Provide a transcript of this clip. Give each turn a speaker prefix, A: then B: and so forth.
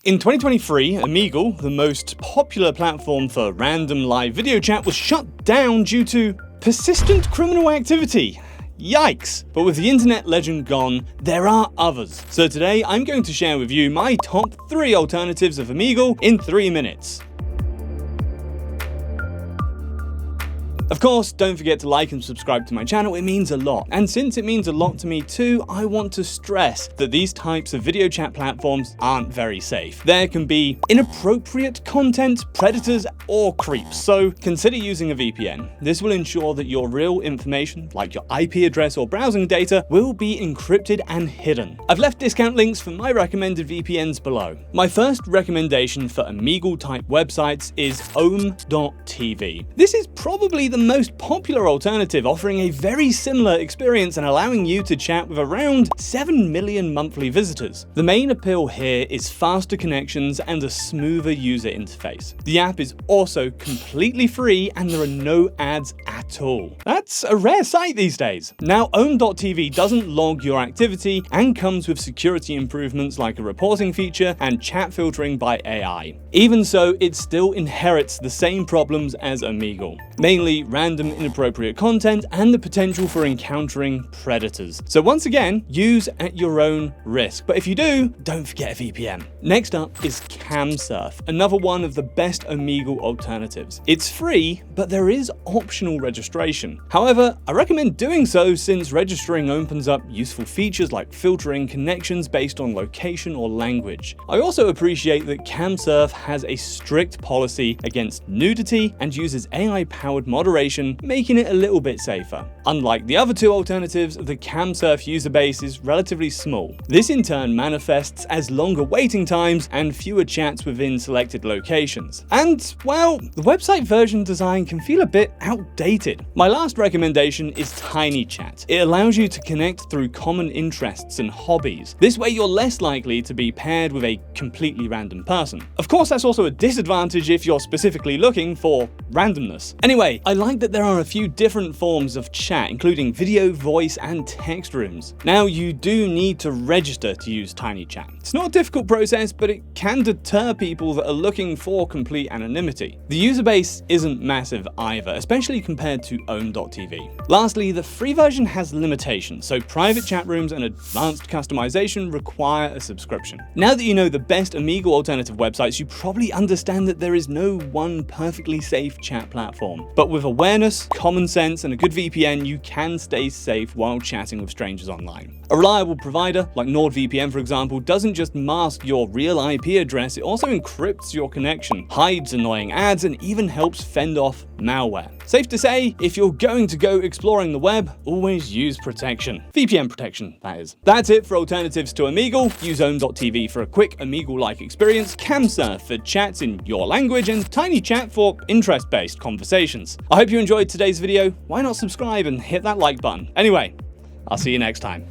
A: In 2023, Omegle, the most popular platform for random live video chat, was shut down due to persistent criminal activity. Yikes! But with the internet legend gone, there are others. So today I'm going to share with you my top 3 alternatives of Omegle in 3 minutes. Of course, don't forget to like and subscribe to my channel, it means a lot. And since it means a lot to me too, I want to stress that these types of video chat platforms aren't very safe. There can be inappropriate content, predators, or creeps, so consider using a VPN. This will ensure that your real information, like your IP address or browsing data, will be encrypted and hidden. I've left discount links for my recommended VPNs below. My first recommendation for Omegle-type websites is Omegle.tv. This is probably the most popular alternative, offering a very similar experience and allowing you to chat with around 7 million monthly visitors. The main appeal here is faster connections and a smoother user interface. The app is also completely free and there are no ads at all. That's a rare sight these days. Now, Omegle.tv doesn't log your activity and comes with security improvements like a reporting feature and chat filtering by AI. Even so, it still inherits the same problems as Omegle, mainly random inappropriate content and the potential for encountering predators. So once again, use at your own risk. But if you do, don't forget a VPN. Next up is Camsurf, another one of the best Omegle alternatives. It's free, but there is optional registration. However, I recommend doing so since registering opens up useful features like filtering connections based on location or language. I also appreciate that Camsurf has a strict policy against nudity and uses AI-powered moderation, making it a little bit safer. Unlike the other 2 alternatives, the Camsurf user base is relatively small. This in turn manifests as longer waiting times and fewer chats within selected locations. And, well, the website version design can feel a bit outdated. My last recommendation is TinyChat. It allows you to connect through common interests and hobbies. This way you're less likely to be paired with a completely random person. Of course, that's also a disadvantage if you're specifically looking for randomness. Anyway, I like that there are a few different forms of chat, including video, voice, and text rooms. Now, you do need to register to use TinyChat. It's not a difficult process, but it can deter people that are looking for complete anonymity. The user base isn't massive either, especially compared to Omegle.tv. Lastly, the free version has limitations, so private chat rooms and advanced customization require a subscription. Now that you know the best Omegle alternative websites, you probably understand that there is no one perfectly safe chat platform. But with awareness, common sense, and a good VPN, you can stay safe while chatting with strangers online. A reliable provider, like NordVPN for example, doesn't just mask your real IP address, it also encrypts your connection, hides annoying ads, and even helps fend off malware. Safe to say, if you're going to go exploring the web, always use protection. VPN protection, that is. That's it for alternatives to Omegle. Use Omegle.tv for a quick Omegle-like experience, Camsurf for chats in your language, and TinyChat for interest-based conversations. I hope you enjoyed today's video. Why not subscribe and hit that like button? Anyway, I'll see you next time.